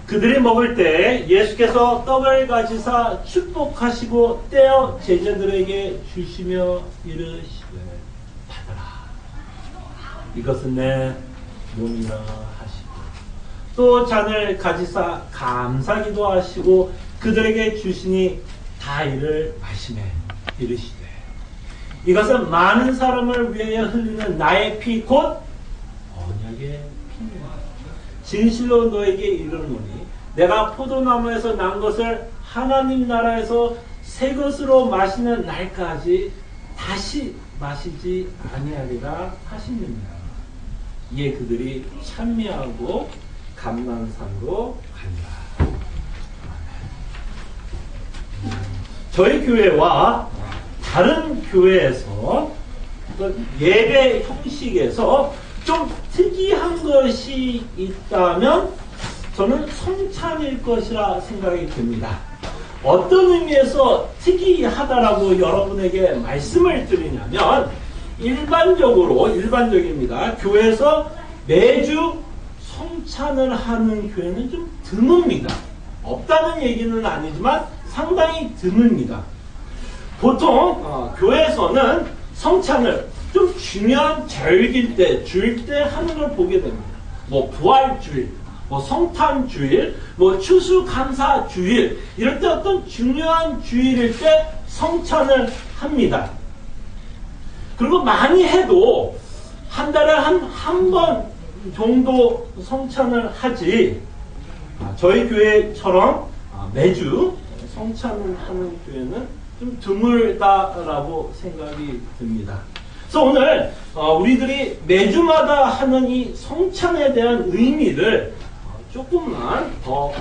그들이 먹을 때 예수께서 떡을 가지사 축복하시고 떼어 제자들에게 주시며 이르시되 받아라. 이것은 내 몸이라 하시고 또 잔을 가지사 감사기도 하시고 그들에게 주시니 다 이를 마시매 이르시되 이것은 많은 사람을 위하여 흘리는 나의 피 곧 언약의 피니라. 진실로 너에게 이르노니 내가 포도나무에서 난 것을 하나님 나라에서 새 것으로 마시는 날까지 다시 마시지 아니하리라 하시느니라. 이에 그들이 찬미하고 감람산으로 가니라. 저희 교회와 다른 교회에서 예배 형식에서 좀 특이한 것이 있다면 저는 성찬일 것이라 생각이 듭니다. 어떤 의미에서 특이하다라고 여러분에게 말씀을 드리냐면 일반적입니다. 교회에서 매주 성찬을 하는 교회는 좀 드뭅니다. 없다는 얘기는 아니지만 상당히 드뭅니다. 보통 교회에서는 성찬을 좀 중요한 절기일 때, 주일 때 하는 걸 보게 됩니다. 뭐 부활주일, 뭐 성탄주일, 뭐 추수감사주일 이럴 때 어떤 중요한 주일일 때 성찬을 합니다. 그리고 많이 해도 한 달에 한 번 정도 성찬을 하지 저희 교회처럼 매주 성찬을 하는 교회는 좀 드물다라고 생각이 듭니다. 그래서 오늘 우리들이 매주마다 하는 이 성찬에 대한 의미를 조금만 더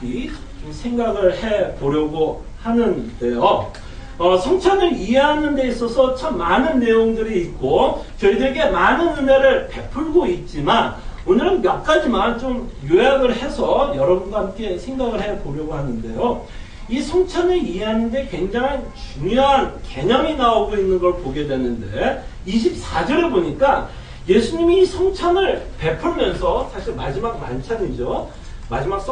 깊이 좀 생각을 해보려고 하는데요. 성찬을 이해하는 데 있어서 참 많은 내용들이 있고 저희들에게 많은 은혜를 베풀고 있지만 오늘은 몇 가지만 좀 요약을 해서 여러분과 함께 생각을 해보려고 하는데요. 이 성찬을 이해하는 데 굉장히 중요한 개념이 나오고 있는 걸 보게 되는데 24절에 보니까 예수님이 이 성찬을 베풀면서 사실 마지막 만찬이죠. 마지막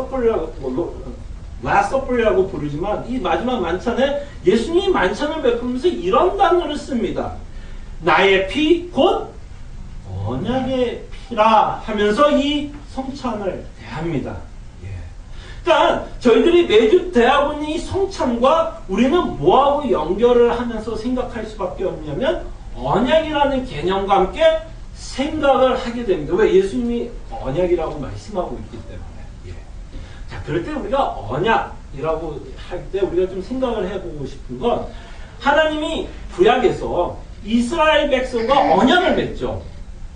라서플이라고 부르지만 이 마지막 만찬에 예수님이 만찬을 베풀면서 이런 단어를 씁니다. 나의 피 곧 언약의 피라 하면서 이 성찬을 대합니다. 그러니까 저희들이 매주 대하고 있는 이 성찬과 우리는 뭐하고 연결을 하면서 생각할 수밖에 없냐면 언약이라는 개념과 함께 생각을 하게 됩니다. 왜? 예수님이 언약이라고 말씀하고 있기 때문에. 자, 그럴 때 우리가 언약이라고 할 때 우리가 좀 생각을 해보고 싶은 건 하나님이 구약에서 이스라엘 백성과 언약을 맺죠.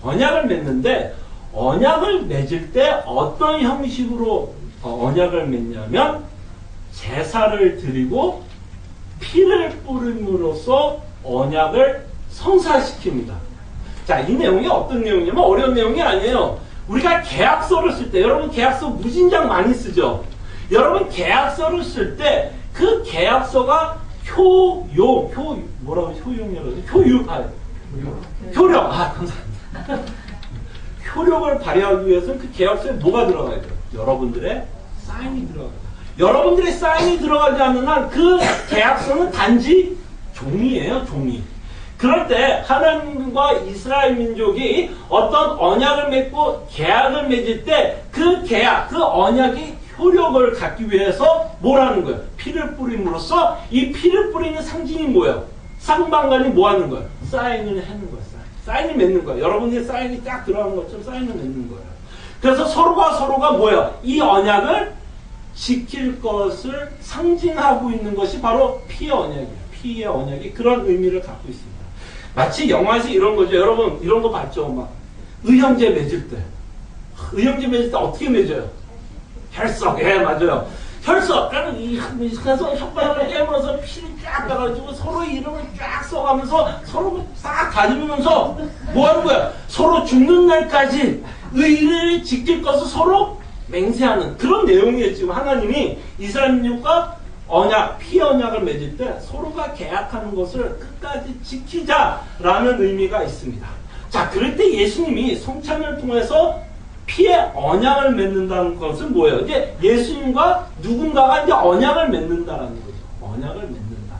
언약을 맺는데 언약을 맺을 때 어떤 형식으로 언약을 맺냐면 제사를 드리고 피를 뿌림으로써 언약을 성사시킵니다. 자, 이 내용이 어떤 내용이냐면 어려운 내용이 아니에요. 우리가 계약서를 쓸 때, 여러분 계약서 무진장 많이 쓰죠. 여러분 계약서를 쓸 때 그 계약서가 효력이라고 감사합니다. 효력을 발휘하기 위해서는 그 계약서에 뭐가 들어가야 돼요? 여러분들의 사인이 들어가야 돼요. 여러분들의 사인이 들어가지 않는 한 그 계약서는 단지 종이에요, 종이. 그럴 때 하나님과 이스라엘 민족이 어떤 언약을 맺고 계약을 맺을 때 그 계약, 그 언약이 효력을 갖기 위해서 뭘 하는 거예요? 피를 뿌림으로써 이 피를 뿌리는 상징이 뭐예요? 쌍방간이 뭐 하는 거예요? 사인을 하는 거예요. 사인을 맺는 거예요. 여러분의 사인이 딱 들어가는 것처럼 사인을 맺는 거예요. 그래서 서로가 뭐예요? 이 언약을 지킬 것을 상징하고 있는 것이 바로 피의 언약이에요. 피의 언약이 그런 의미를 갖고 있습니다. 마치 영화에서 이런 거죠. 여러분 이런 거 봤죠? 막 의형제 맺을 때. 의형제 맺을 때 어떻게 맺어요? 혈석. 예, 맞아요. 혈석. 그래서 혓바닥을 깨물어서 피를 쫙 따가지고 서로 이름을 쫙 써가면서 서로 싹 다듬으면서 뭐 하는 거야? 서로 죽는 날까지 의를 지킬 것을 서로 맹세하는 그런 내용이에요. 지금 하나님이 이스라엘 민족과 언약, 피 언약을 맺을 때 서로가 계약하는 것을 끝까지 지키자라는 의미가 있습니다. 자, 그럴 때 예수님이 성찬을 통해서 피의 언약을 맺는다는 것은 뭐예요? 이제 예수님과 누군가가 이제 언약을 맺는다라는 거죠. 언약을 맺는다.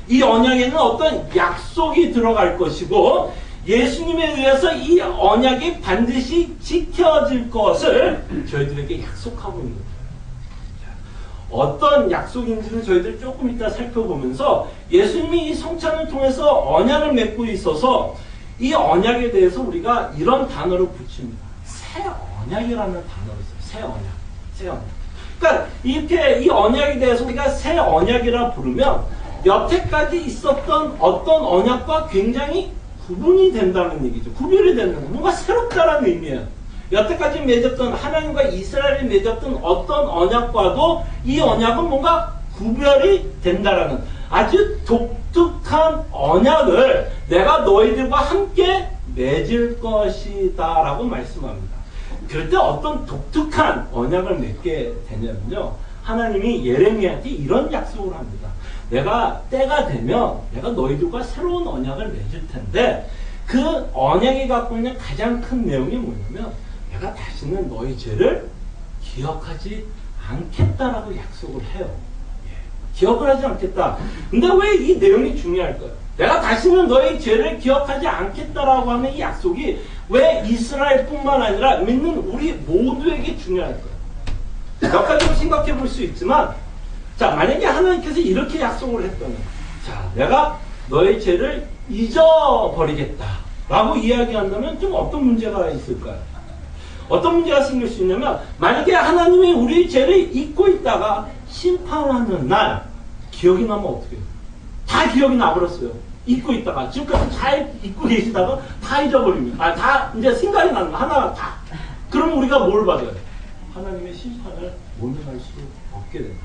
이 언약에는 어떤 약속이 들어갈 것이고 예수님에 의해서 이 언약이 반드시 지켜질 것을 저희들에게 약속하고 있는 거예요. 어떤 약속인지는 저희들 조금 이따 살펴보면서 예수님이 이 성찬을 통해서 언약을 맺고 있어서 이 언약에 대해서 우리가 이런 단어를 붙입니다. 새 언약이라는 단어를 써요. 새 언약. 새 언약. 그러니까 이렇게 이 언약에 대해서 우리가 새 언약이라 부르면 여태까지 있었던 어떤 언약과 굉장히 구분이 된다는 얘기죠. 구별이 된다는 거. 뭔가 새롭다라는 의미예요. 여태까지 맺었던 하나님과 이스라엘이 맺었던 어떤 언약과도 이 언약은 뭔가 구별이 된다라는 아주 독특한 언약을 내가 너희들과 함께 맺을 것이다 라고 말씀합니다. 그럴 때 어떤 독특한 언약을 맺게 되냐면요, 하나님이 예레미야한테 이런 약속을 합니다. 내가 때가 되면 내가 너희들과 새로운 언약을 맺을 텐데 그 언약이 갖고 있는 가장 큰 내용이 뭐냐면 내가 다시는 너희 죄를 기억하지 않겠다라고 약속을 해요. 기억을 하지 않겠다. 근데 왜 이 내용이 중요할까요? 내가 다시는 너희 죄를 기억하지 않겠다라고 하는 이 약속이 왜 이스라엘뿐만 아니라 믿는 우리 모두에게 중요할까요? 몇 가지로 생각해 볼 수 있지만, 자, 만약에 하나님께서 이렇게 약속을 했다면, 자, 내가 너의 죄를 잊어버리겠다 라고 이야기한다면 좀 어떤 문제가 있을까요? 어떤 문제가 생길 수 있냐면, 만약에 하나님이 우리의 죄를 잊고 있다가 심판하는 날 기억이 나면 어떻게 해요? 다 기억이 나버렸어요. 잊고 있다가 지금까지 잘 잊고 계시다가 다 잊어버립니다. 다 이제 생각이 나는 거 하나 다. 그럼 우리가 뭘 받아요? 하나님의 심판을 모면할 수 없게 됩니다.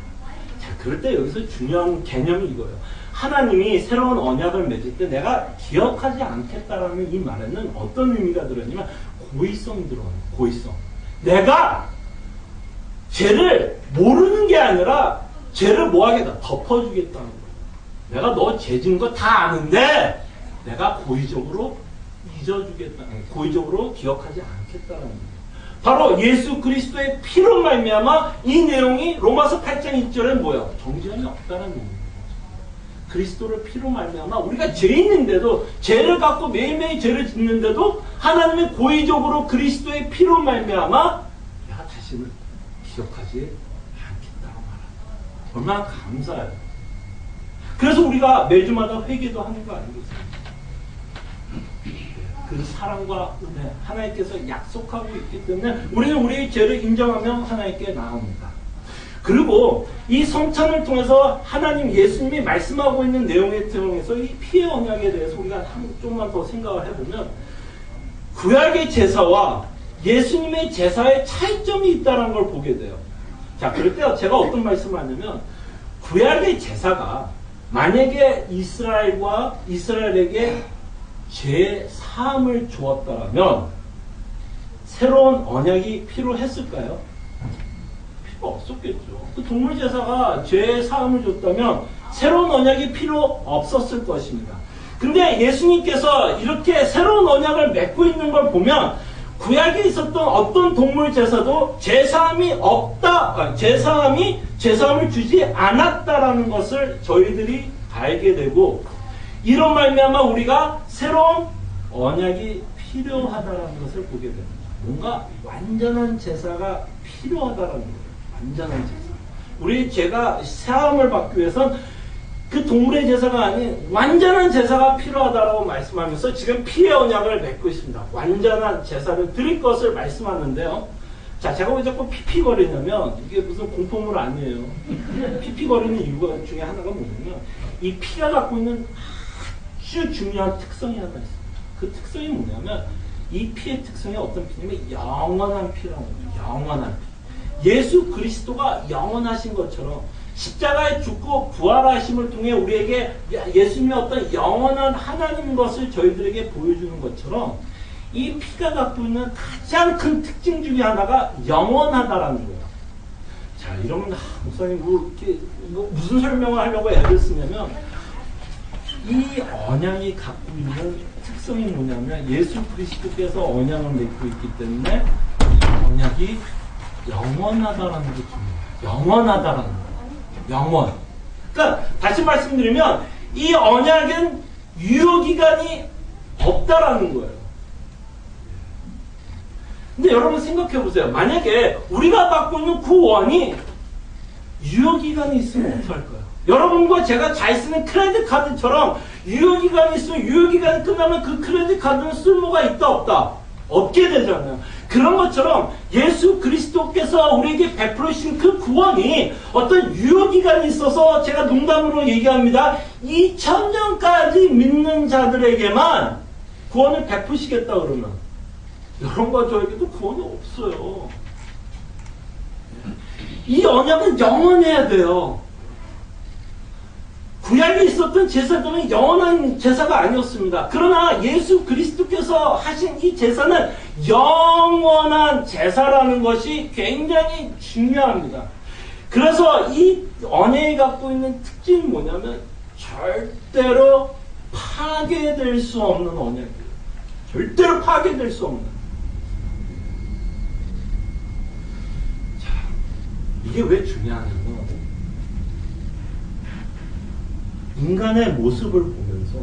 자, 그럴 때 여기서 중요한 개념이 이거예요. 하나님이 새로운 언약을 맺을 때 내가 기억하지 않겠다라는 이 말에는 어떤 의미가 들어있냐면 고의성이 들어가요. 고의성. 내가 죄를 모르는 게 아니라 죄를 뭐하겠다? 덮어주겠다는 거예요. 내가 너 죄 지은 거 다 아는데 내가 고의적으로 잊어주겠다. 고의적으로 기억하지 않겠다는 거예요. 바로 예수 그리스도의 피로 말미암아 이 내용이 로마서 8장 1절에 뭐예요? 정죄함이 없다는 의미입니다. 그리스도를 피로 말미암아 우리가 죄인인데도 죄를 갖고 매일매일 죄를 짓는데도 하나님이 고의적으로 그리스도의 피로 말미암아 내가 다시는 기억하지 않겠다고 말합니다. 얼마나 감사해요. 그래서 우리가 매주마다 회개도 하는 거 아니겠습니까? 그 사랑과 은혜 하나님께서 약속하고 있기 때문에 우리는 우리의 죄를 인정하며 하나님께 나옵니다. 그리고 이 성찬을 통해서 하나님 예수님이 말씀하고 있는 내용에 통해서 이 피의 언약에 대해서 우리가 조금만 더 생각을 해보면 구약의 제사와 예수님의 제사의 차이점이 있다는 걸 보게 돼요. 자, 그럴 때 제가 어떤 말씀을 하냐면 구약의 제사가 만약에 이스라엘에게 죄 사함을 주었다면 새로운 언약이 필요했을까요? 필요 없었겠죠. 그 동물 제사가 죄 사함을 줬다면 새로운 언약이 필요 없었을 것입니다. 근데 예수님께서 이렇게 새로운 언약을 맺고 있는 걸 보면 구약에 있었던 어떤 동물 제사도 제사함이 없다, 제사함을 주지 않았다라는 것을 저희들이 알게 되고 이런 말미암아 우리가 새로운 언약이 필요하다라는 것을 보게 됩니다. 뭔가 완전한 제사가 필요하다라는 거예요. 완전한 제사. 우리 죄가 사함을 받기 위해선 그 동물의 제사가 아닌 완전한 제사가 필요하다라고 말씀하면서 지금 피의 언약을 맺고 있습니다. 완전한 제사를 드릴 것을 말씀하는데요. 자, 제가 왜 자꾸 피피거리냐면 이게 무슨 공포물 아니에요. 피피거리는 이유가 중에 하나가 뭐냐면 이 피가 갖고 있는 아주 중요한 특성이 하나 있습니다. 그 특성이 뭐냐면 이 피의 특성이 어떤 피냐면 영원한 피라는 거죠. 영원한 피. 예수 그리스도가 영원하신 것처럼 십자가에 죽고 부활하심을 통해 우리에게 예수님의 어떤 영원한 하나님 것을 저희들에게 보여주는 것처럼 이 피가 갖고 있는 가장 큰 특징 중에 하나가 영원하다라는 거예요. 자, 이러면 목사님 무슨 설명을 하려고 애를 쓰냐면 이 언약이 갖고 있는 특성이 뭐냐면 예수 그리스도께서 언약을 맺고 있기 때문에 언약이 영원하다라는 게 중요해요. 영원하다라는 거예요. 영원. 그러니까 다시 말씀드리면 이 언약은 유효기간이 없다라는 거예요. 근데 여러분 생각해 보세요. 만약에 우리가 받고 있는 구원이 유효기간이 있으면 어떡할까요? 여러분과 제가 잘 쓰는 크레딧 카드처럼 유효기간이 있으면 유효기간이 끝나면 그 크레딧 카드는 쓸모가 있다 없다? 없게 되잖아요. 그런 것처럼 예수 그리스도께서 우리에게 베풀으신 그 구원이 어떤 유효기간이 있어서 제가 농담으로 얘기합니다. 2000년까지 믿는 자들에게만 구원을 베푸시겠다 그러면 여러분과 저에게도 구원이 없어요. 이 언약은 영원해야 돼요. 구약에 있었던 제사들은 영원한 제사가 아니었습니다. 그러나 예수 그리스도께서 하신 이 제사는 영원한 제사라는 것이 굉장히 중요합니다. 그래서 이 언약이 갖고 있는 특징이 뭐냐면 절대로 파괴될 수 없는 언약이에요. 절대로 파괴될 수 없는. 자, 이게 왜 중요하냐면 인간의 모습을 보면서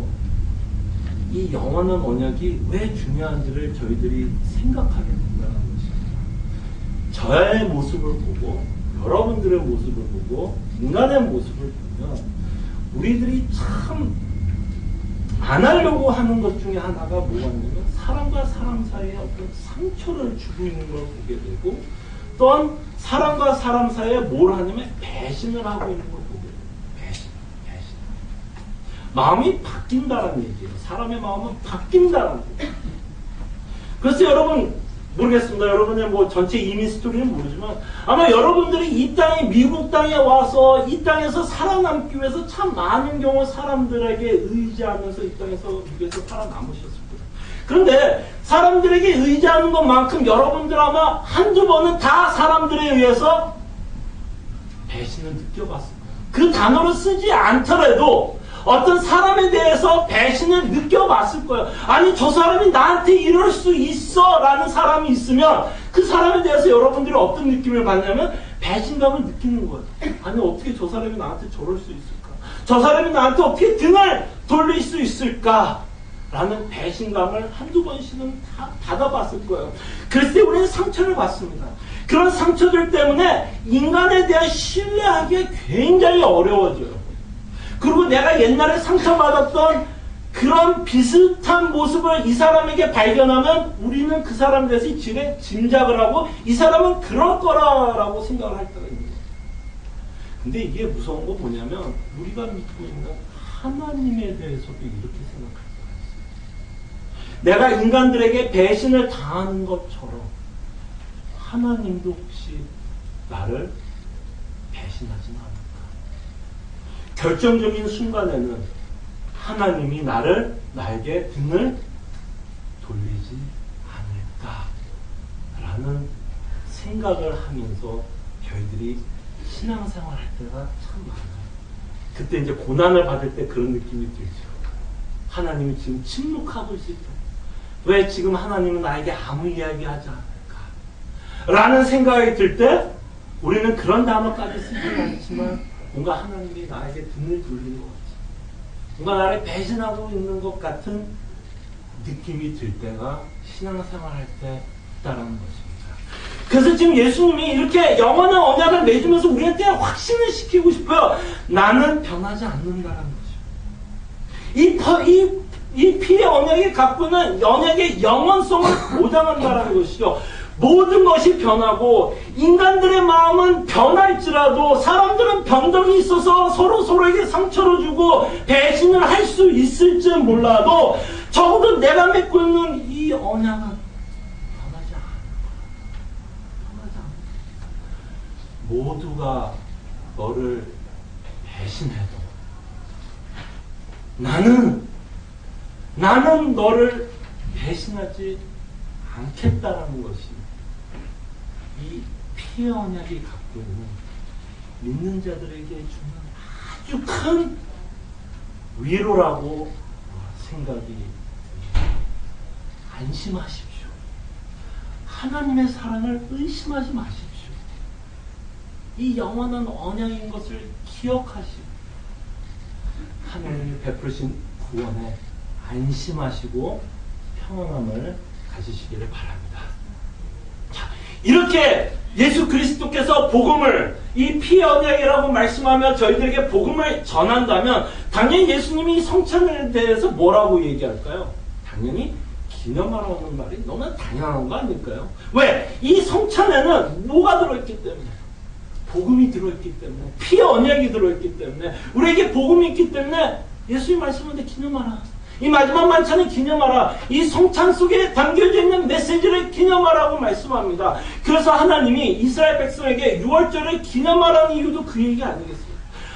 이 영원한 언약이 왜 중요한지를 저희들이 생각하게 된다는 것입니다. 저의 모습을 보고 여러분들의 모습을 보고 인간의 모습을 보면 우리들이 참 안 하려고 하는 것 중에 하나가 뭐가 있냐면 사람과 사람 사이에 어떤 상처를 주고 있는 걸 보게 되고 또한 사람과 사람 사이에 뭘 하냐면 배신을 하고 있는 걸 보게 돼요. 배신. 마음이 바뀐다는 얘기예요. 사람의 마음은 바뀐다는 거예요. 그래서 여러분 모르겠습니다. 여러분의 뭐 전체 이민 스토리는 모르지만 아마 여러분들이 이 땅에 미국 땅에 와서 이 땅에서 살아남기 위해서 참 많은 경우 사람들에게 의지하면서 이 땅에서 미국에서 살아남으셨을 거예요. 그런데 사람들에게 의지하는 것만큼 여러분들 아마 한두 번은 다 사람들에 의해서 배신을 느껴봤을 거예요. 그 단어를 쓰지 않더라도 어떤 사람에 대해서 배신을 느껴봤을 거예요. 아니 저 사람이 나한테 이럴 수 있어 라는 사람이 있으면 그 사람에 대해서 여러분들이 어떤 느낌을 받냐면 배신감을 느끼는 거예요. 아니 어떻게 저 사람이 나한테 저럴 수 있을까? 저 사람이 나한테 어떻게 등을 돌릴 수 있을까? 라는 배신감을 한두 번씩은 다 받아봤을 거예요. 그래서 우리는 상처를 받습니다. 그런 상처들 때문에 인간에 대한 신뢰하기가 굉장히 어려워져요. 그리고 내가 옛날에 상처받았던 그런 비슷한 모습을 이 사람에게 발견하면 우리는 그 사람에 대해서 짐작을 하고 이 사람은 그럴 거라고 생각을 할 때가 있는 거예요. 근데 이게 무서운 건 뭐냐면 우리가 믿고 있는 하나님에 대해서도 이렇게 생각할 때가 있어요. 내가 인간들에게 배신을 당하는 것처럼 하나님도 혹시 나를 배신하진 않을까? 결정적인 순간에는 하나님이 나에게 등을 돌리지 않을까라는 생각을 하면서 저희들이 신앙생활 할 때가 참 많아요. 그때 이제 고난을 받을 때 그런 느낌이 들죠. 하나님이 지금 침묵하고 있을 때 왜 지금 하나님은 나에게 아무 이야기 하지 않을까 라는 생각이 들 때 우리는 그런 단어까지 쓰지는 않지만 뭔가 하나님이 나에게 등을 돌리는 것 같지. 뭔가 나를 배신하고 있는 것 같은 느낌이 들 때가 신앙생활 할 때 있다라는 것입니다. 그래서 지금 예수님이 이렇게 영원한 언약을 맺으면서 우리한테 확신을 시키고 싶어요. 나는 변하지 않는다라는 것이죠. 이 피의 언약이 갖고 있는 언약의 영원성을 보장한다라는 것이죠. 모든 것이 변하고 인간들의 마음은 변할지라도 사람들은 변덕이 있어서 서로에게 상처를 주고 배신을 할 수 있을지 몰라도 적어도 내가 맺고 있는 이 언약은 변하지 않을 거야. 모두가 너를 배신해도 나는 너를 배신하지 않겠다라는 것이 이 피의 언약이 갖고 있는 믿는 자들에게 주는 아주 큰 위로라고 생각이 듭니다. 안심하십시오. 하나님의 사랑을 의심하지 마십시오. 이 영원한 언약인 것을 기억하시고 하나님이 베푸신 구원에 안심하시고 평안함을 가지시기를 바랍니다. 자, 이렇게 예수 그리스도께서 복음을 이 피 언약이라고 말씀하며 저희들에게 복음을 전한다면 당연히 예수님이 성찬에 대해서 뭐라고 얘기할까요? 당연히 기념하라는 말이 너무 당연한 거 아닐까요? 왜? 이 성찬에는 뭐가 들어있기 때문에? 복음이 들어있기 때문에, 피 언약이 들어있기 때문에, 우리에게 복음이 있기 때문에 예수님 말씀하는데 기념하라. 이 마지막 만찬을 기념하라. 이 성찬 속에 담겨져 있는 메시지를 기념하라고 말씀합니다. 그래서 하나님이 이스라엘 백성에게 유월절을 기념하라는 이유도 그 얘기 아니겠어요?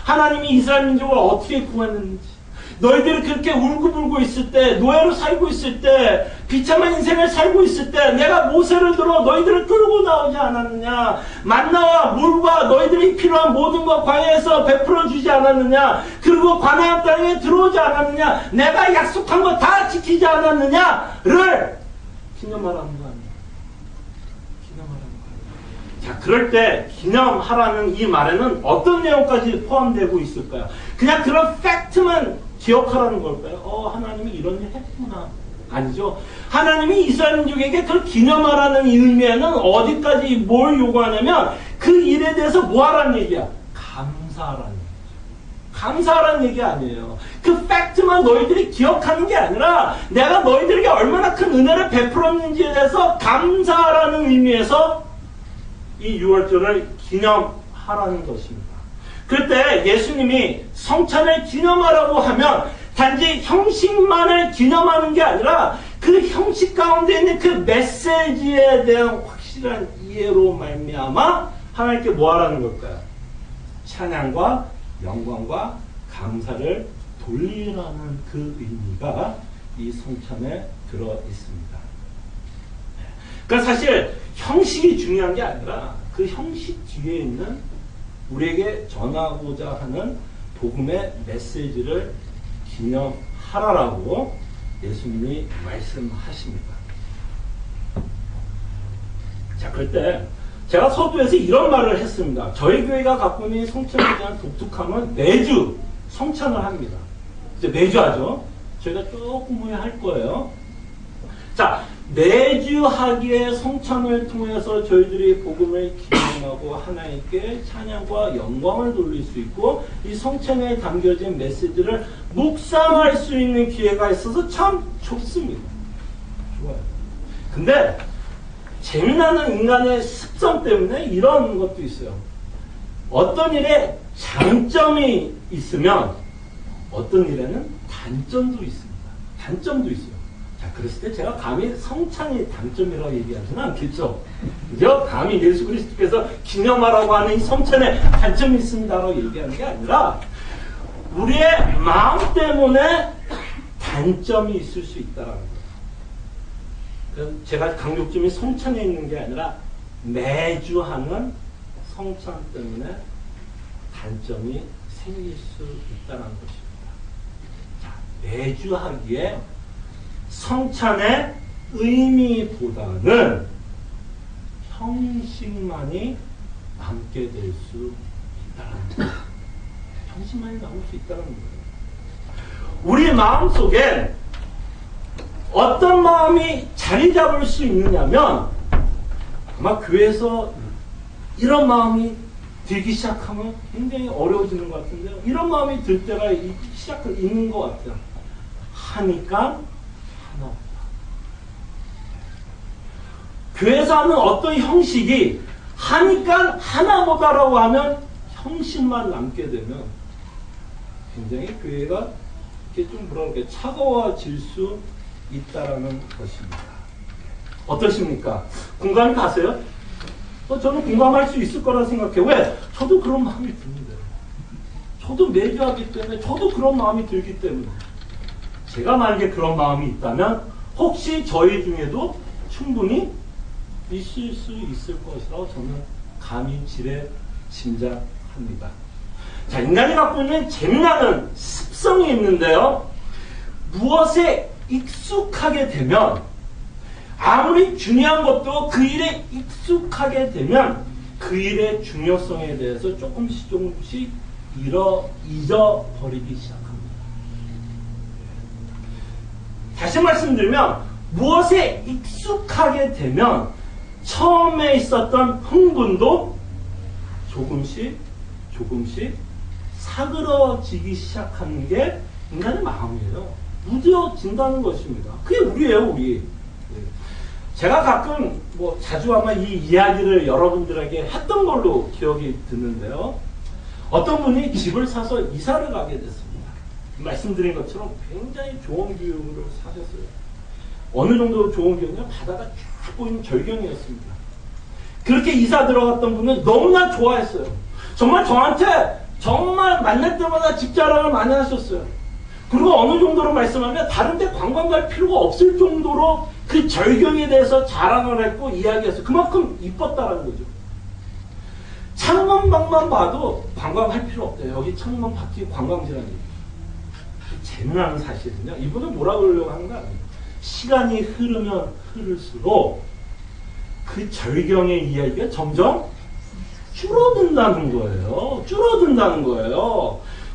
하나님이 이스라엘 민족을 어떻게 구원했는지, 너희들이 그렇게 울고불고 있을 때, 노예로 살고 있을 때, 비참한 인생을 살고 있을 때 내가 모세를 들어 너희들을 끌고 나오지 않았느냐? 만나와 물과 너희들이 필요한 모든 것 광야에서 베풀어 주지 않았느냐? 그리고 가나안 땅에 들어오지 않았느냐? 내가 약속한 거 다 지키지 않았느냐를 기념하라는 거 아니에요? 기념하라는 거 아니에요? 자, 그럴 때 기념하라는 이 말에는 어떤 내용까지 포함되고 있을까요? 그냥 그런 팩트만 기억하라는 걸까요? 하나님이 이런 일 했구나. 아니죠. 하나님이 이스라엘 민족에게 그걸 기념하라는 의미에는 어디까지 뭘 요구하냐면 그 일에 대해서 뭐 하라는 얘기야? 감사하라는 얘기죠. 감사하라는 얘기 아니에요. 그 팩트만 너희들이 기억하는 게 아니라 내가 너희들에게 얼마나 큰 은혜를 베풀었는지에 대해서 감사하라는 의미에서 이 유월절을 기념하라는 것입니다. 그때 예수님이 성찬을 기념하라고 하면 단지 형식만을 기념하는 게 아니라 그 형식 가운데 있는 그 메시지에 대한 확실한 이해로 말미암아 하나님께 뭐 하라는 걸까요? 찬양과 영광과 감사를 돌리라는 그 의미가 이 성찬에 들어 있습니다. 그러니까 사실 형식이 중요한 게 아니라 그 형식 뒤에 있는 우리에게 전하고자 하는 복음의 메시지를 기념하라라고 예수님이 말씀하십니다. 자, 그럴 때 제가 서두에서 이런 말을 했습니다. 저희 교회가 갖고 있는 성찬에 대한 독특함은 매주 성찬을 합니다. 이제 매주 하죠. 저희가 조금 후에 할 거예요. 자, 매주 하기에 성찬을 통해서 저희들이 복음을 기념하고 하나님께 찬양과 영광을 돌릴 수 있고 이 성찬에 담겨진 메시지를 묵상할 수 있는 기회가 있어서 참 좋습니다. 좋아요. 근데 재미나는 인간의 습성 때문에 이런 것도 있어요. 어떤 일에 장점이 있으면 어떤 일에는 단점도 있습니다. 단점도 있어요. 자, 그랬을 때 제가 감히 성찬이 단점이라고 얘기하지는 않겠죠. 그죠? 감히 예수 그리스도께서 기념하라고 하는 이 성찬에 단점이 있습니다라고 얘기하는 게 아니라 우리의 마음 때문에 단점이 있을 수 있다는 거예요. 그래서 제가 강조점이 성찬에 있는 게 아니라 매주 하는 성찬 때문에 단점이 생길 수 있다는 것입니다. 자, 매주 하기에 성찬의 의미보다는 형식만이 남게 될 수 있다는 거예요. 형식만이 남을 수 있다는 거예요. 우리 마음속에 어떤 마음이 자리 잡을 수 있느냐면 아마 교회에서 이런 마음이 들기 시작하면 굉장히 어려워지는 것 같은데요. 이런 마음이 들 때가 있는 것 같아요. 하니까 하나 없다. 교회에서 하는 어떤 형식이 하니까 하나보다라고 하면 형식만 남게 되면 굉장히 교회가 이렇게 좀 뭐랄까 차가워질 수 있다라는 것입니다. 어떠십니까? 공감이 가세요? 저는 공감할 수 있을 거라 생각해요. 왜? 저도 그런 마음이 드는데. 저도 매주 하기 때문에 저도 그런 마음이 들기 때문에 제가 만약에 그런 마음이 있다면 혹시 저희 중에도 충분히 있을 수 있을 것이라고 저는 감히 지레 짐작합니다. 자, 인간이 갖고 있는 재미나는 습성이 있는데요. 무엇에 익숙하게 되면 아무리 중요한 것도 그 일에 익숙하게 되면 그 일의 중요성에 대해서 조금씩 잊어버리기 시작합니다. 다시 말씀드리면 무엇에 익숙하게 되면 처음에 있었던 흥분도 조금씩 사그러지기 시작하는 게 인간의 마음이에요. 무뎌진다는 것입니다. 그게 우리예요, 우리. 제가 가끔 자주 아마 이 이야기를 여러분들에게 했던 걸로 기억이 드는데요. 어떤 분이 집을 사서 이사를 가게 됐습니다. 말씀드린 것처럼 굉장히 좋은 뷰를 사셨어요. 어느 정도로 좋은 뷰냐? 바다가 쫙 보이는 절경이었습니다. 그렇게 이사 들어갔던 분은 너무나 좋아했어요. 정말 저한테 정말 만날 때마다 집 자랑을 많이 하셨어요. 그리고 어느 정도로 말씀하면 다른 데 관광 갈 필요가 없을 정도로 그 절경에 대해서 자랑을 했고 이야기했어요. 그만큼 이뻤다라는 거죠. 창문밖만 봐도 관광할 필요 없대요. 여기 창문 밖이 관광지라는 얘기예요. 재미나는 사실은요. 이분은 뭐라 그러려고 하는 거 아니에요. 시간이 흐르면 흐를수록 그 절경의 이야기가 점점 줄어든다는 거예요.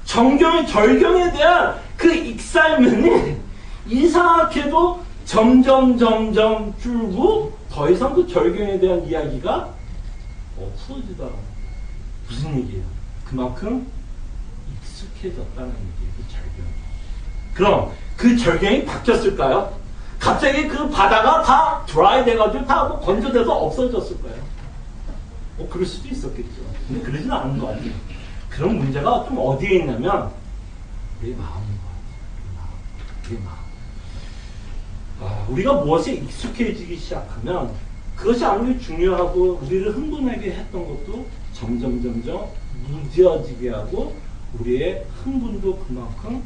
절경에 대한 그 익사이먼이 이상하게도 점점 줄고 더 이상 그 절경에 대한 이야기가 없어지더라고요. 무슨 얘기예요? 그만큼 익숙해졌다는 얘기예요. 그 절경이. 그럼 그 절경이 바뀌었을까요? 갑자기 그 바다가 다 드라이 돼가지고 다 건조돼서 없어졌을 거예요. 그럴 수도 있었겠죠. 근데 그러지는 않은 거 아니에요. 그런 문제가 좀 어디에 있냐면 우리의 마음인 것 같아요. 우리의 마음. 우리가 무엇에 익숙해지기 시작하면 그것이 아무리 중요하고 우리를 흥분하게 했던 것도 점점 무뎌지게 하고 우리의 흥분도 그만큼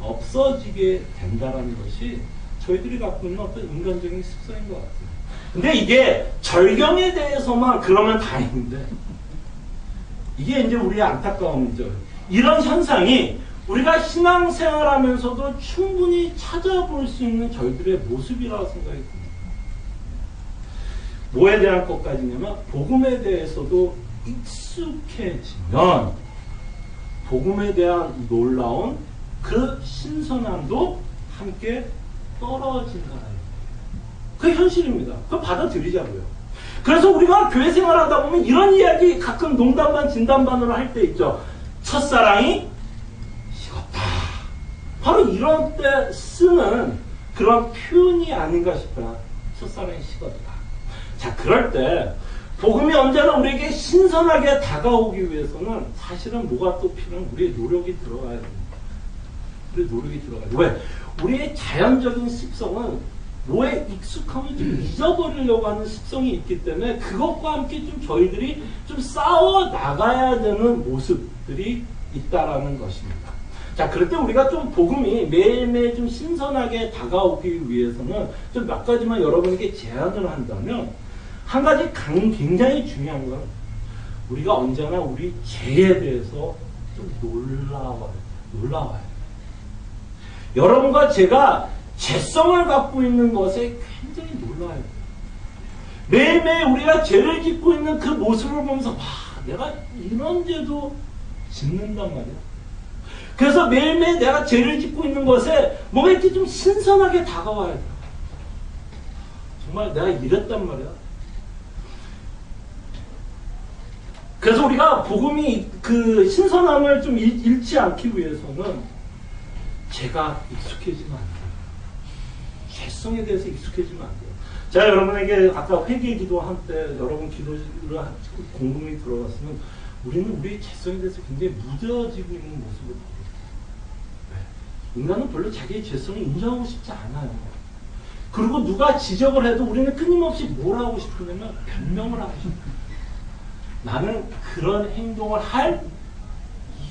없어지게 된다는 것이 저희들이 갖고 있는 어떤 인간적인 습성인 것 같아요. 근데 이게 절경에 대해서만 그러면 다행인데 이게 이제 우리의 안타까움이죠. 이런 현상이 우리가 신앙생활하면서도 충분히 찾아볼 수 있는 저희들의 모습이라고 생각이 듭니다. 뭐에 대한 것까지냐면 복음에 대해서도 익숙해지면 복음에 대한 놀라운 그 신선함도 함께 떨어진다는 거예요. 그게 현실입니다. 그걸 받아들이자고요. 그래서 우리가 교회 생활하다 보면 이런 이야기 가끔 농담반 진담반으로 할 때 있죠. 첫사랑이 식었다. 바로 이런 때 쓰는 그런 표현이 아닌가 싶어요. 첫사랑이 식었다. 자, 그럴 때 복음이 언제나 우리에게 신선하게 다가오기 위해서는 사실은 뭐가 또 필요한 우리의 노력이 들어가야 됩니다. 우리의 노력이 들어가야 돼요. 왜? 우리의 자연적인 습성은 뭐에 익숙함을 좀 잊어버리려고 하는 습성이 있기 때문에 그것과 함께 좀 저희들이 좀 싸워 나가야 되는 모습들이 있다라는 것입니다. 자, 그럴 때 우리가 좀 복음이 매일매일 좀 신선하게 다가오기 위해서는 좀 몇 가지만 여러분에게 제안을 한다면 한 가지 굉장히 중요한 건 우리가 언제나 우리 죄에 대해서 좀 놀라워요. 여러분과 제가 죄성을 갖고 있는 것에 굉장히 놀라요. 매일매일 우리가 죄를 짓고 있는 그 모습을 보면서 와, 내가 이런 죄도 짓는단 말이야. 그래서 매일매일 내가 죄를 짓고 있는 것에 뭔가 이렇게 좀 신선하게 다가와야 돼. 정말 내가 이랬단 말이야. 그래서 우리가 복음이 그 신선함을 좀 잃지 않기 위해서는 죄가 익숙해지면 안 돼요. 죄성에 대해서 익숙해지면 안 돼요. 제가 여러분에게 아까 회개 기도한 때 여러분 기도를 공동이 들어갔으면 우리는 우리의 죄성에 대해서 굉장히 무뎌지고 있는 모습을 보고 있어요. 인간은 별로 자기의 죄성을 인정하고 싶지 않아요. 그리고 누가 지적을 해도 우리는 끊임없이 뭘 하고 싶으냐면 변명을 하고 싶어요. 나는 그런 행동을 할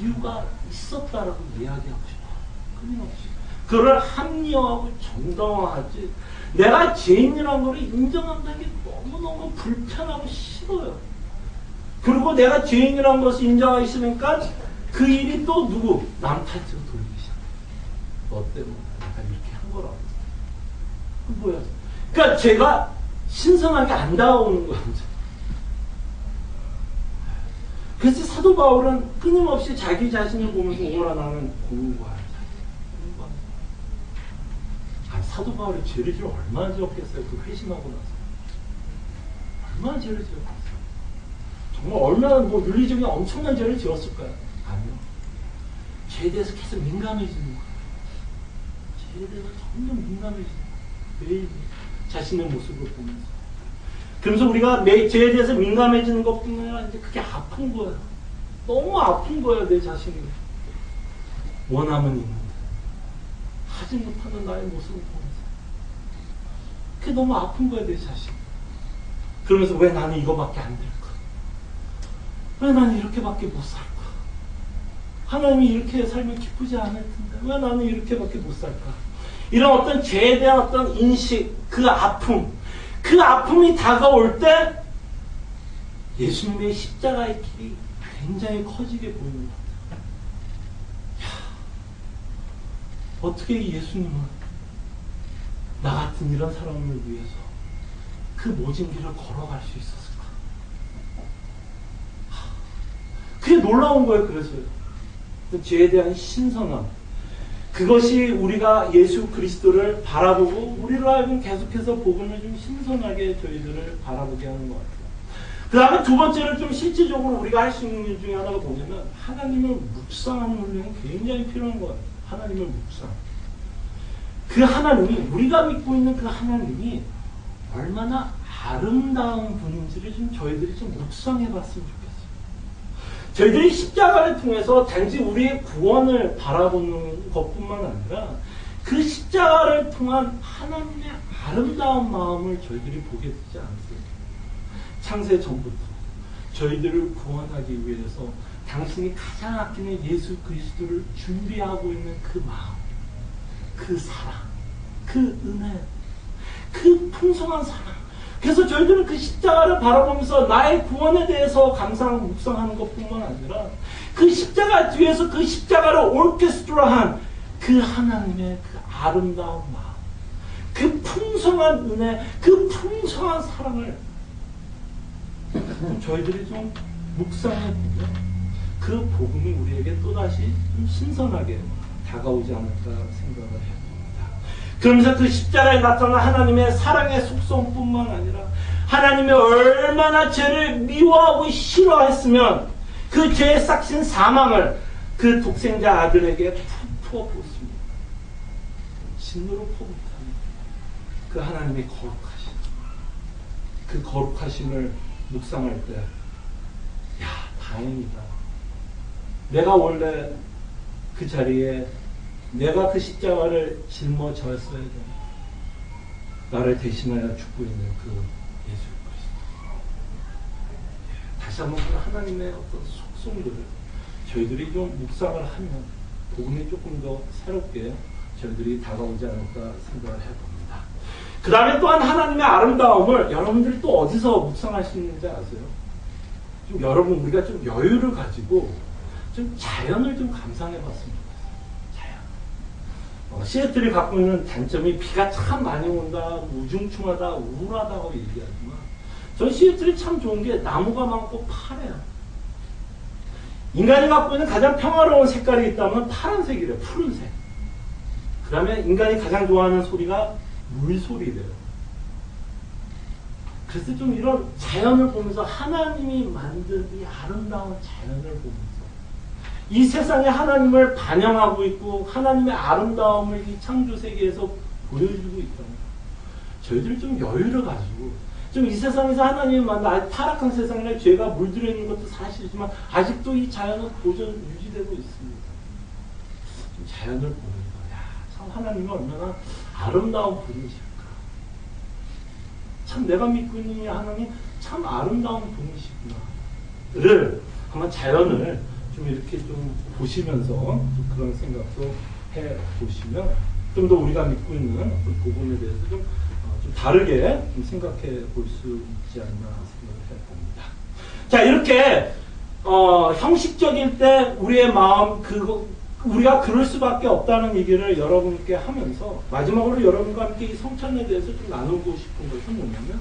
이유가 있었다라고 이야기하고 싶어. 끊임없이. 그걸 합리화하고 정당화하지. 내가 죄인이라는 걸 인정한다는 게 너무너무 불편하고 싫어요. 그리고 내가 죄인이라는 것을 인정하기 싫으니까 그 일이 또 누구? 남 탓으로 돌리기 시작해. 너 때문에 내가 이렇게 한 거라고. 그 뭐야? 그러니까 제가 신선하게 안 다가오는 거예요. 그래서 사도 바울은 끊임없이 자기 자신을 보면서 오라 나는 공부하자. 사도 바울이 죄를 지어 얼마나 지었겠어요? 그 회심하고 나서. 얼마나 죄를 지었겠어요? 정말 얼마나 윤리적인 엄청난 죄를 지었을까요? 아니요. 죄에 대해서 계속 민감해지는 거예요. 죄에 대해서 점점 민감해지는 거예요. 매일 자신의 모습을 보면서. 그러면서 우리가 죄에 대해서 민감해지는 것뿐만 아니라 이제 그게 아픈 거예요. 너무 아픈 거예요, 내 자신이. 원함은 있는데 하지 못하는 나의 모습을 보면서. 그게 너무 아픈 거예요, 내 자신. 그러면서 왜 나는 이거밖에 안 될까? 왜 나는 이렇게밖에 못 살까? 하나님이 이렇게 살면 기쁘지 않을 텐데 왜 나는 이렇게밖에 못 살까? 이런 어떤 죄에 대한 어떤 인식, 그 아픔, 그 아픔이 다가올 때 예수님의 십자가의 길이 굉장히 커지게 보입니다. 어떻게 예수님은 나 같은 이런 사람을 위해서 그 모진 길을 걸어갈 수 있었을까? 그게 놀라운 거예요. 그래서요. 죄에 대한 신선함, 그것이 우리가 예수 그리스도를 바라보고 우리로 하여금 계속해서 복음을 좀 신선하게 저희들을 바라보게 하는 것 같아요. 그 다음에 두 번째로 좀 실질적으로 우리가 할 수 있는 일 중에 하나가 뭐냐면 하나님을 묵상하는 훈련이 굉장히 필요한 것 같아요. 하나님을 묵상. 그 하나님이, 우리가 믿고 있는 그 하나님이 얼마나 아름다운 분인지를 좀 저희들이 좀 묵상해 봤으면 좋겠어요. 저희들이 십자가를 통해서 단지 우리의 구원을 바라보는 것뿐만 아니라 그 십자가를 통한 하나님의 아름다운 마음을 저희들이 보게 되지 않습니까? 창세 전부터 저희들을 구원하기 위해서 당신이 가장 아끼는 예수 그리스도를 준비하고 있는 그 마음, 그 사랑, 그 은혜, 그 풍성한 사랑. 그래서 저희들은 그 십자가를 바라보면서 나의 구원에 대해서 감상, 묵상하는 것뿐만 아니라 그 십자가 뒤에서 그 십자가를 오케스트라한 그 하나님의 그 아름다운 마음, 그 풍성한 은혜, 그 풍성한 사랑을 저희들이 좀 묵상해 보면 그 복음이 우리에게 또다시 좀 신선하게 다가오지 않을까 생각을 해봅니다. 그러면서 그 십자가에 나타난 하나님의 사랑의 속성뿐만 아니라 하나님이 얼마나 죄를 미워하고 싫어했으면 그 죄의 싹신 사망을 그 독생자 아들에게 퍼부었습니다. 진노로 퍼붓다는 그 하나님의 거룩하심, 그 거룩하심을 묵상할 때, 야, 다행이다. 내가 원래 그 자리에 내가 그 십자가를 짊어졌어야 돼. 나를 대신하여 죽고 있는 그 예수 그리스도. 다시 한번 그 하나님의 어떤 속성들을 저희들이 좀 묵상을 하면 복음이 조금 더 새롭게 저희들이 다가오지 않을까 생각을 해봅니다. 그 다음에 또한 하나님의 아름다움을 여러분들이 또 어디서 묵상할 수 있는지 아세요? 좀 여러분, 우리가 좀 여유를 가지고 좀 자연을 좀 감상해 봤습니다. 자연. 시애틀이 갖고 있는 단점이 비가 참 많이 온다, 우중충하다, 우울하다고 얘기하지만 전 시애틀이 참 좋은 게 나무가 많고 파래요. 인간이 갖고 있는 가장 평화로운 색깔이 있다면 파란색이래요. 푸른색. 그 다음에 인간이 가장 좋아하는 소리가 물소리래요. 그래서 좀 이런 자연을 보면서 하나님이 만든 이 아름다운 자연을 보면서 이 세상에 하나님을 반영하고 있고 하나님의 아름다움을 이 창조 세계에서 보여주고 있다는 저희들이 좀 여유를 가지고 좀 이 세상에서 하나님을 만나 타락한 세상에 죄가 물들어 있는 것도 사실이지만 아직도 이 자연은 보존 유지되고 있습니다. 좀 자연을 보면서 참 하나님은 얼마나 아름다운 분이실까. 참 내가 믿고 있는 이 하나님 참 아름다운 분이시구나를 한번 자연을 좀 이렇게 좀 보시면서 좀 그런 생각도 해 보시면 좀 더 우리가 믿고 있는 어떤 복음에 대해서 좀 다르게 좀 생각해 볼 수 있지 않나 생각을 해 봅니다. 자, 이렇게 형식적일 때 우리의 마음, 그거 우리가 그럴 수밖에 없다는 얘기를 여러분께 하면서 마지막으로 여러분과 함께 이 성찬에 대해서 좀 나누고 싶은 것은 뭐냐면,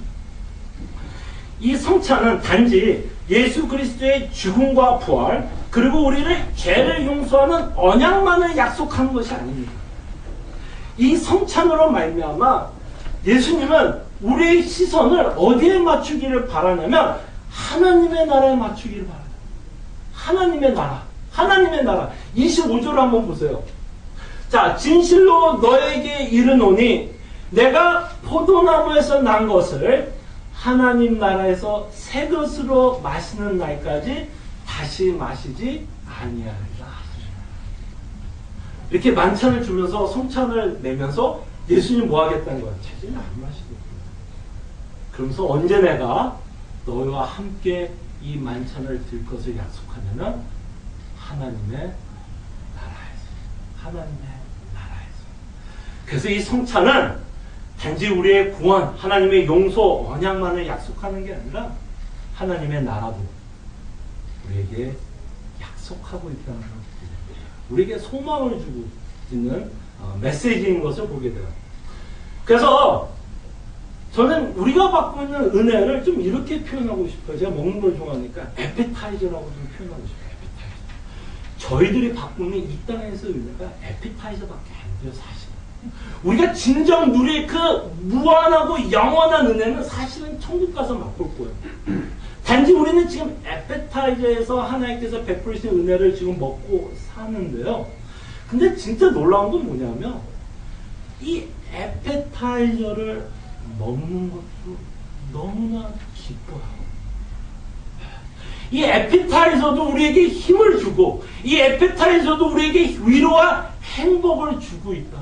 이 성찬은 단지 예수 그리스도의 죽음과 부활, 그리고 우리를 죄를 용서하는 언약만을 약속하는 것이 아닙니다. 이 성찬으로 말미암아 예수님은 우리의 시선을 어디에 맞추기를 바라냐면 하나님의 나라에 맞추기를 바라요. 하나님의 나라. 하나님의 나라. 25절 한번 보세요. 자, 진실로 너에게 이르노니 내가 포도나무에서 난 것을 하나님 나라에서 새 것으로 마시는 날까지 다시 마시지 아니하리라. 이렇게 만찬을 주면서 성찬을 내면서 예수님 뭐 하겠다는 거야? 채진을 안 마시겠구나. 그러면서 언제 내가 너희와 함께 이 만찬을 들 것을 약속하냐면 하나님의 나라에서. 하나님의 나라에서. 그래서 이 성찬은 단지 우리의 구원, 하나님의 용서, 언약만을 약속하는 게 아니라 하나님의 나라도 우리에게 약속하고 있다는 것, 우리에게 소망을 주고 있는 메시지인 것을 보게 돼요. 그래서 저는 우리가 받고 있는 은혜를 좀 이렇게 표현하고 싶어요. 제가 먹는 걸 좋아하니까 에피타이저라고 좀 표현하고 싶어요. 에피타이저. 저희들이 받고 있는 이 땅에서 은혜가 에피타이저밖에 안 돼요, 사실. 우리가 진정 누릴 그 무한하고 영원한 은혜는 사실은 천국 가서 맛볼 거예요. 단지 우리는 지금 에피타이저에서 하나님께서 베풀으신 은혜를 지금 먹고 사는데요. 근데 진짜 놀라운 건 뭐냐면 이 에피타이저를 먹는 것도 너무나 기뻐요. 이 에피타이저도 우리에게 힘을 주고 이 에피타이저도 우리에게 위로와 행복을 주고 있다.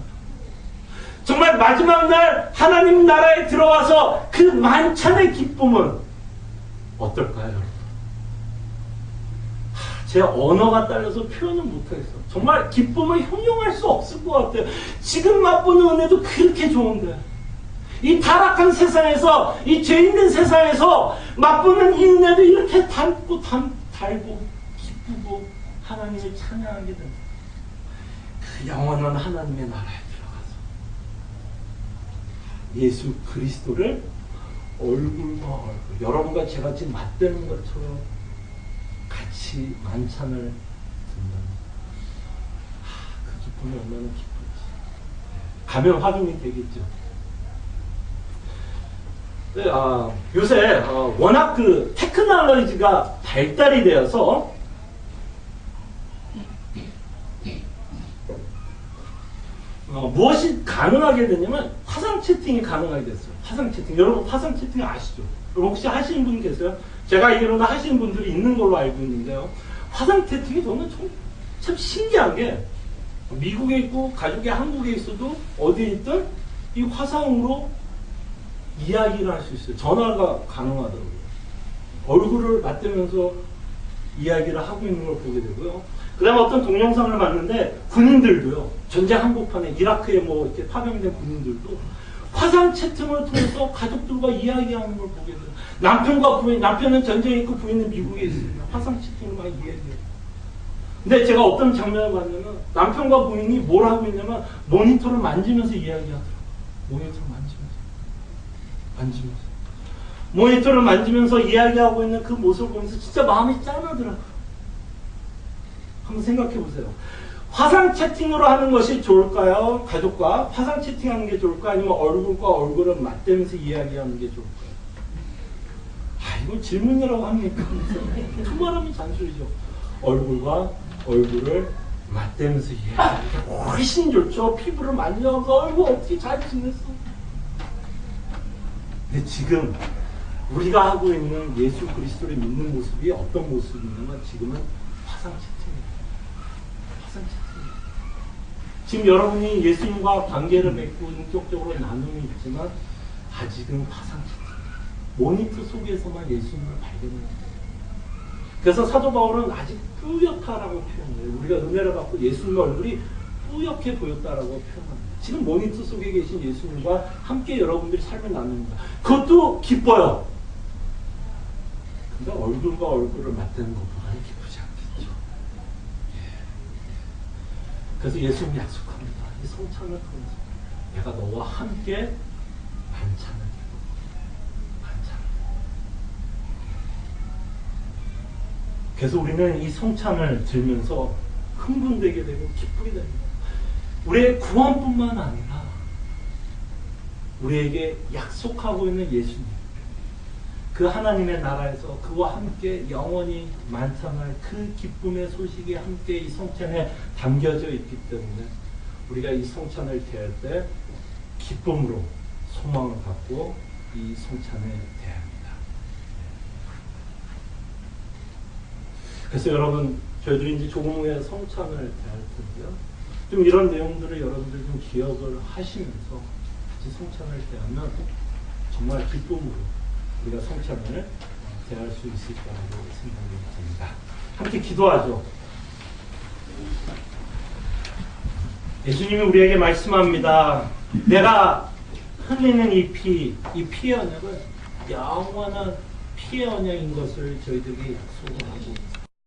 정말 마지막 날 하나님 나라에 들어와서 그 만찬의 기쁨은 어떨까요? 제 언어가 딸려서 표현은 못하겠어요. 정말 기쁨을 형용할 수 없을 것 같아요. 지금 맛보는 은혜도 그렇게 좋은데 이 타락한 세상에서, 이 죄있는 세상에서 맛보는 이 은혜도 이렇게 달고 기쁘고 하나님을 찬양하게 됩니다. 그 영원한 하나님의 나라에 들어가서 예수 그리스도를 얼굴과 얼굴, 여러분과 제가 지금 맞대는 것처럼 같이 만찬을 든다는 그 기쁨이 얼마나 기쁜지. 가면 확인이 되겠죠. 네, 요새 워낙 그 테크놀로지가 발달이 되어서 무엇이 가능하게 되냐면 화상 채팅이 가능하게 됐어요. 화상 채팅. 여러분 화상 채팅 아시죠? 혹시 하시는 분 계세요? 제가 알기로는 하시는 분들이 있는 걸로 알고 있는데요. 화상 채팅이 저는 참 신기한 게 미국에 있고 가족이 한국에 있어도 어디에 있든 이 화상으로 이야기를 할 수 있어요. 전화가 가능하더라고요. 얼굴을 맞대면서 이야기를 하고 있는 걸 보게 되고요. 그 다음에 어떤 동영상을 봤는데 군인들도요. 전쟁 한복판에 이라크에 뭐 이렇게 파병된 군인들도 화상 채팅을 통해서 가족들과 이야기하는 걸 보게 돼요. 남편과 부인, 남편은 전쟁에 있고 부인은 미국에 있습니다. 화상 채팅을 막 이야기해요. 근데 제가 어떤 장면을 봤냐면 남편과 부인이 뭘 하고 있냐면 모니터를 만지면서 이야기하더라고요. 모니터를 만지면서. 모니터를 만지면서 이야기하고 있는 그 모습을 보면서 진짜 마음이 짠하더라고요. 한번 생각해 보세요. 화상 채팅으로 하는 것이 좋을까요? 가족과 화상 채팅하는 게 좋을까? 아니면 얼굴과 얼굴을 맞대면서 이야기하는 게 좋을까요? 이거 질문이라고 합니까? 투말하면 잔소리죠. 얼굴과 얼굴을 맞대면서 이야기하는 게 훨씬 좋죠. 피부를 만져서 얼굴 어떻게 잘 지냈어? 근데 지금 우리가 하고 있는 예수 그리스도를 믿는 모습이 어떤 모습이냐면 지금은 화상 채팅이에요. 화상 채팅. 지금 여러분이 예수님과 관계를 맺고 인격적으로 나눔이 있지만 아직은 화상 채팅. 모니터 속에서만 예수님을 발견해요. 그래서 사도 바울은 아직 뿌옇다라고 표현해요. 우리가 은혜를 받고 예수님의 얼굴이 뿌옇게 보였다라고 표현합니다. 지금 모니터 속에 계신 예수님과 함께 여러분들이 삶을 나눕니다. 그것도 기뻐요. 근데 얼굴과 얼굴을 맞대는 것보다는 기쁘지 않겠죠. 그래서 예수님이 약속합니다. 이 성찬을 통해서 내가 너와 함께 만찬을 해요. 만찬. 그래서 우리는 이 성찬을 들면서 흥분되게 되고 기쁘게 됩니다. 우리의 구원뿐만 아니라 우리에게 약속하고 있는 예수님, 그 하나님의 나라에서 그와 함께 영원히 만찬할 그 기쁨의 소식이 함께 이 성찬에 담겨져 있기 때문에 우리가 이 성찬을 대할 때 기쁨으로 소망을 갖고 이 성찬에 대합니다. 그래서 여러분, 저희들이 이제 조금 후에 성찬을 대할 텐데요. 좀 이런 내용들을 여러분들 좀 기억을 하시면서 같이 성찬을 대하면 정말 기쁨으로 우리가 성찬을 대할 수 있을 거라고 생각이 듭니다. 함께 기도하죠. 예수님이 우리에게 말씀합니다. 내가 흘리는 이 피의 언약은 영원한 피의 언약인 것을 저희들에게 약속을 하고